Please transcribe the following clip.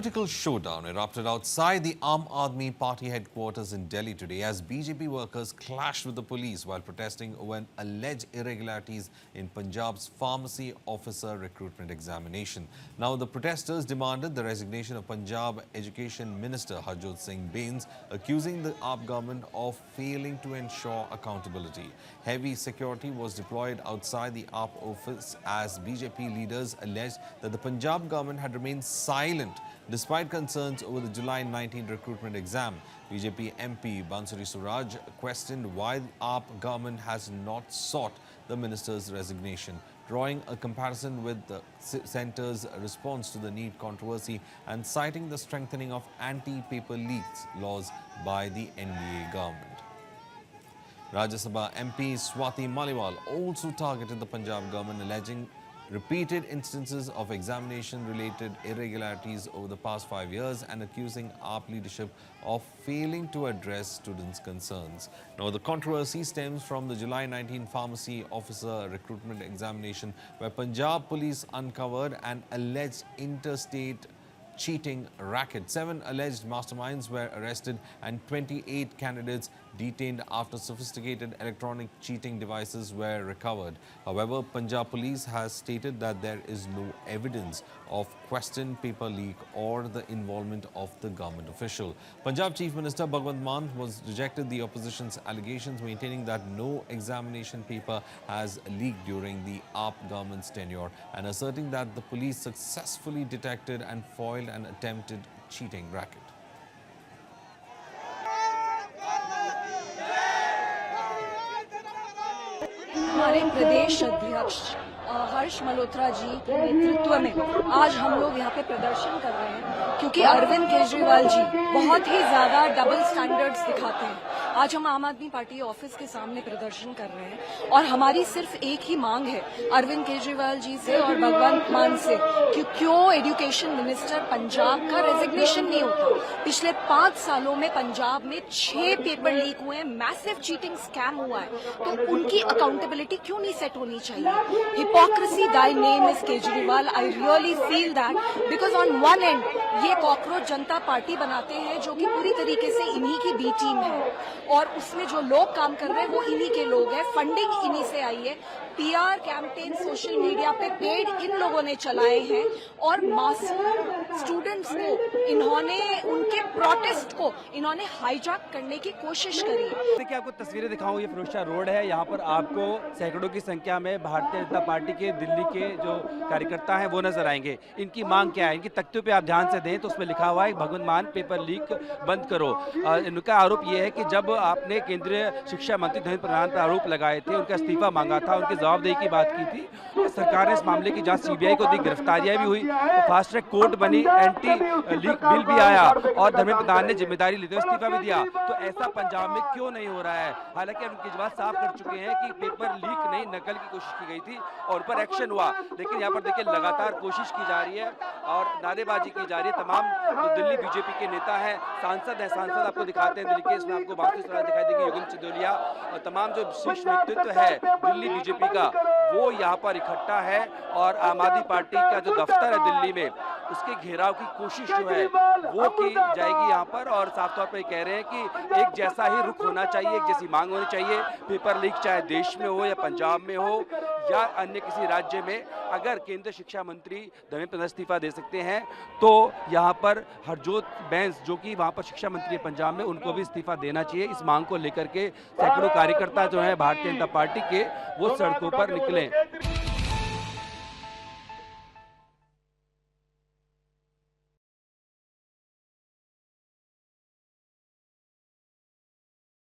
political showdown erupted outside the Aam Aadmi Party headquarters in Delhi today as BJP workers clashed with the police while protesting over alleged irregularities in Punjab's pharmacy officer recruitment examination. Now, the protesters demanded the resignation of Punjab Education Minister Harjot Singh Bains, accusing the AAP government of failing to ensure accountability. Heavy security was deployed outside the AAP office as BJP leaders alleged that the Punjab government had remained silent despite concerns over the July 19 recruitment exam. BJP MP Bansuri Suraj questioned why the AAP government has not sought the minister's resignation, drawing a comparison with the centre's response to the NEET controversy and citing the strengthening of anti-paper leaks laws by the NDA government. Rajya Sabha MP Swati Maliwal also targeted the Punjab government, alleging repeated instances of examination-related irregularities over the past 5 years and accusing AAP leadership of failing to address students' concerns. Now, the controversy stems from the July 19 pharmacy officer recruitment examination, where Punjab police uncovered an alleged interstate cheating racket. 7 alleged masterminds were arrested and 28 candidates detained after sophisticated electronic cheating devices were recovered. However, Punjab police has stated that there is no evidence of questioned paper leak or the involvement of the government official. Punjab Chief Minister Bhagwant Mann was rejected the opposition's allegations, maintaining that no examination paper has leaked during the AAP government's tenure and asserting that the police successfully detected and foiled an attempted cheating racket. हमारे प्रदेश अध्यक्ष हर्ष मल्होत्रा जी के नेतृत्व में आज हम लोग यहाँ पे प्रदर्शन कर रहे हैं क्योंकि अरविंद केजरीवाल जी बहुत ही ज्यादा डबल स्टैंडर्ड्स दिखाते हैं। आज हम आम आदमी पार्टी ऑफिस के सामने प्रदर्शन कर रहे हैं और हमारी सिर्फ एक ही मांग है अरविंद केजरीवाल जी से और भगवंत मान से कि क्यों एजुकेशन मिनिस्टर पंजाब का रेजिग्नेशन नहीं होता। पिछले 5 सालों में पंजाब में 6 पेपर लीक हुए हैं, मैसिव चीटिंग स्कैम हुआ है, तो उनकी अकाउंटेबिलिटी क्यों नहीं सेट होनी चाहिए। Hypocrisy Dai name is Kejriwal. I really feel that because on one and ये कॉकरोच जनता पार्टी बनाते हैं जो कि पूरी तरीके से इन्हीं की बी टीम है और उसमें जो लोग काम कर रहे हैं वो इन्हीं के लोग हैं, फंडिंग इन्हीं से आई है, पीआर कैंपेन सोशल मीडिया पे पेड इन लोगों ने चलाए हैं और मासूम स्टूडेंट्स को इन्होंने उनके प्रोटेस्ट को इन्होंने हाईजैक करने की कोशिश करी। देखिए, आपको तस्वीरें दिखाऊं, ये फिरोजशाह रोड है। यहाँ पर आपको सैकड़ों की संख्या में भारतीय जनता पार्टी के दिल्ली के जो कार्यकर्ता हैं वो नजर आएंगे। इनकी मांग क्या है? इनकी तख्तियों पे आप ध्यान से दें तो उसमें लिखा हुआ है भगवंत मान पेपर लीक बंद करो। इनका आरोप ये है कि जब आपने केंद्रीय शिक्षा मंत्री धर्मेंद्र प्रधान पर आरोप लगाए थे, उनका इस्तीफा मांगा था, उनकी जवाबदेही की बात की थी, सरकार ने इस मामले की जांच सीबीआई को दी, गिरफ्तारियां भी हुई, फास्ट ट्रैक कोर्ट बनी, एंटी लीक बिल भी आया और धर्मेंद्र प्रधान ने जिम्मेदारी लेते हुए इस्तीफा भी दिया। तो ऐसा पंजाब में क्यों नहीं हो रहा है? हालांकि अरविंद केजरीवाल साफ कर चुके हैं कि पेपर लीक नहीं, नकल की कोशिश की गई थी और उस पर एक्शन हुआ। लेकिन यहाँ पर देखिए, लगातार कोशिश की जा रही है और नारेबाजी की जा रही है। तमाम जो दिल्ली बीजेपी के नेता हैं, सांसद आपको दिखाते हैं दिल्ली के, इसमें आपको बांसुरी सुराज दिखाई देगी, योगेंद्र सिंधोलिया और तमाम जो शीर्ष नेतृत्व है दिल्ली बीजेपी का वो यहाँ पर इकट्ठा है और आम आदमी पार्टी का जो दफ्तर है दिल्ली में उसके घेराव की कोशिश जो है वो की जाएगी यहाँ पर। और साफ तौर पर कह रहे हैं कि एक जैसा ही रुख होना चाहिए, एक जैसी मांग होनी चाहिए। पेपर लीक चाहे देश में हो या पंजाब में हो या अन्य किसी राज्य में, अगर केंद्रीय शिक्षा मंत्री धर्मेंद्र प्रधान इस्तीफा दे सकते हैं तो यहाँ पर हरजोत बैंस जो कि वहाँ पर शिक्षा मंत्री है पंजाब में, उनको भी इस्तीफा देना चाहिए। इस मांग को लेकर के सैकड़ों कार्यकर्ता जो है भारतीय जनता पार्टी के वो सड़कों पर निकले।